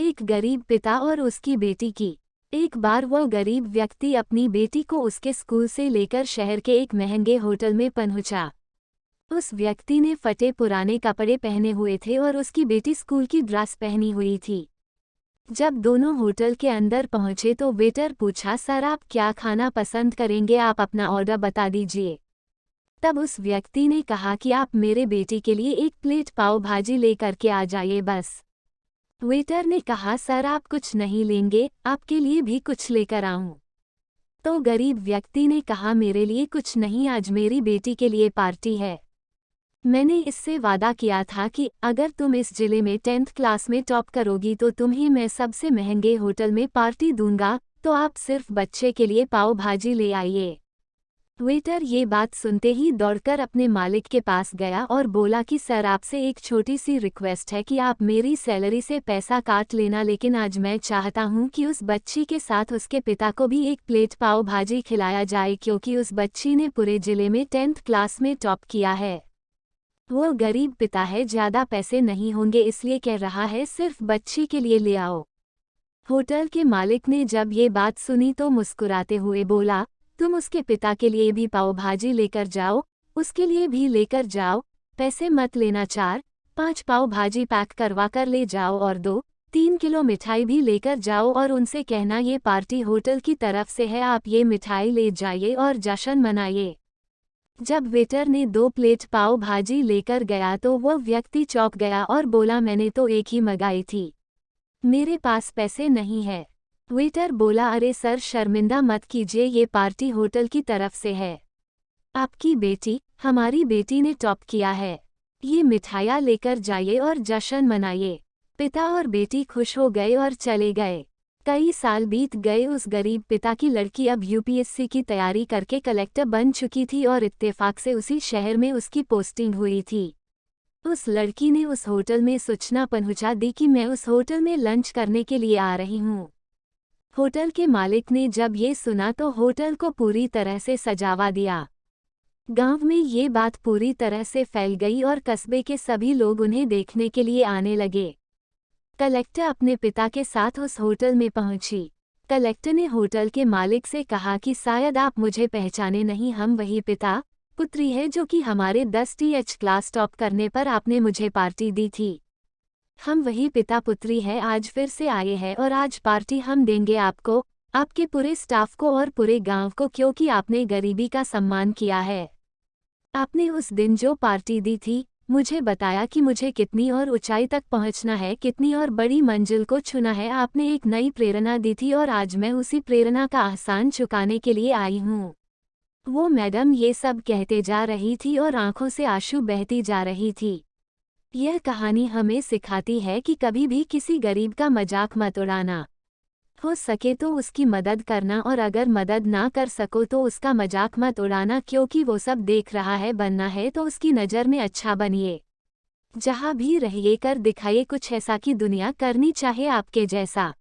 एक गरीब पिता और उसकी बेटी की। एक बार वह गरीब व्यक्ति अपनी बेटी को उसके स्कूल से लेकर शहर के एक महंगे होटल में पहुंचा। उस व्यक्ति ने फटे पुराने कपड़े पहने हुए थे और उसकी बेटी स्कूल की ड्रेस पहनी हुई थी। जब दोनों होटल के अंदर पहुंचे तो वेटर पूछा, सर आप क्या खाना पसंद करेंगे, आप अपना ऑर्डर बता दीजिए। तब उस व्यक्ति ने कहा कि आप मेरे बेटी के लिए एक प्लेट पाव भाजी लेकर के आ जाइए बस। वेटर ने कहा, सर आप कुछ नहीं लेंगे, आपके लिए भी कुछ लेकर आऊं। तो गरीब व्यक्ति ने कहा, मेरे लिए कुछ नहीं, आज मेरी बेटी के लिए पार्टी है। मैंने इससे वादा किया था कि अगर तुम इस जिले में 10th क्लास में टॉप करोगी तो तुम्हें मैं सबसे महंगे होटल में पार्टी दूंगा, तो आप सिर्फ बच्चे के लिए पाव भाजी ले आइए। वेटर ये बात सुनते ही दौड़कर अपने मालिक के पास गया और बोला कि सर आपसे एक छोटी सी रिक्वेस्ट है कि आप मेरी सैलरी से पैसा काट लेना, लेकिन आज मैं चाहता हूं कि उस बच्ची के साथ उसके पिता को भी एक प्लेट पाव भाजी खिलाया जाए, क्योंकि उस बच्ची ने पूरे जिले में 10th क्लास में टॉप किया है। वो गरीब पिता है, ज़्यादा पैसे नहीं होंगे, इसलिए कह रहा है सिर्फ बच्ची के लिए ले आओ। होटल के मालिक ने जब ये बात सुनी तो मुस्कुराते हुए बोला, तुम उसके पिता के लिए भी पाव भाजी लेकर जाओ, उसके लिए भी लेकर जाओ, पैसे मत लेना, 4-5 पाव भाजी पैक करवा कर ले जाओ और 2-3 किलो मिठाई भी लेकर जाओ और उनसे कहना ये पार्टी होटल की तरफ से है, आप ये मिठाई ले जाइए और जश्न मनाइए। जब वेटर ने 2 प्लेट पाव भाजी लेकर गया तो वह व्यक्ति चौंक गया और बोला, मैंने तो एक ही मंगाई थी, मेरे पास पैसे नहीं है। वेटर बोला, अरे सर शर्मिंदा मत कीजिए, ये पार्टी होटल की तरफ से है, आपकी बेटी, हमारी बेटी ने टॉप किया है, ये मिठाइयाँ लेकर जाइए और जश्न मनाइए। पिता और बेटी खुश हो गए और चले गए। कई साल बीत गए। उस गरीब पिता की लड़की अब यूपीएससी की तैयारी करके कलेक्टर बन चुकी थी और इत्तेफाक से उसी शहर में उसकी पोस्टिंग हुई थी। उस लड़की ने उस होटल में सूचना पहुंचा दी कि मैं उस होटल में लंच करने के लिए आ रही हूं। होटल के मालिक ने जब ये सुना तो होटल को पूरी तरह से सजावा दिया। गांव में ये बात पूरी तरह से फैल गई और कस्बे के सभी लोग उन्हें देखने के लिए आने लगे। कलेक्टर अपने पिता के साथ उस होटल में पहुंची। कलेक्टर ने होटल के मालिक से कहा कि शायद आप मुझे पहचाने नहीं, हम वही पिता पुत्री है जो कि हमारे 10th क्लास टॉप करने पर आपने मुझे पार्टी दी थी। हम वही पिता पुत्री है, आज फिर से आए हैं और आज पार्टी हम देंगे आपको, आपके पूरे स्टाफ को और पूरे गांव को, क्योंकि आपने गरीबी का सम्मान किया है। आपने उस दिन जो पार्टी दी थी, मुझे बताया कि मुझे कितनी और ऊंचाई तक पहुंचना है, कितनी और बड़ी मंजिल को छूना है। आपने एक नई प्रेरणा दी थी और आज मैं उसी प्रेरणा का एहसान चुकाने के लिए आई हूँ। वो मैडम ये सब कहते जा रही थी और आंखों से आंसू बहती जा रही थी। यह कहानी हमें सिखाती है कि कभी भी किसी गरीब का मजाक मत उड़ाना। हो सके तो उसकी मदद करना और अगर मदद ना कर सको तो उसका मजाक मत उड़ाना, क्योंकि वो सब देख रहा है। बनना है तो उसकी नज़र में अच्छा बनिए। जहाँ भी रहिए कर दिखाइए कुछ ऐसा कि दुनिया करनी चाहे आपके जैसा।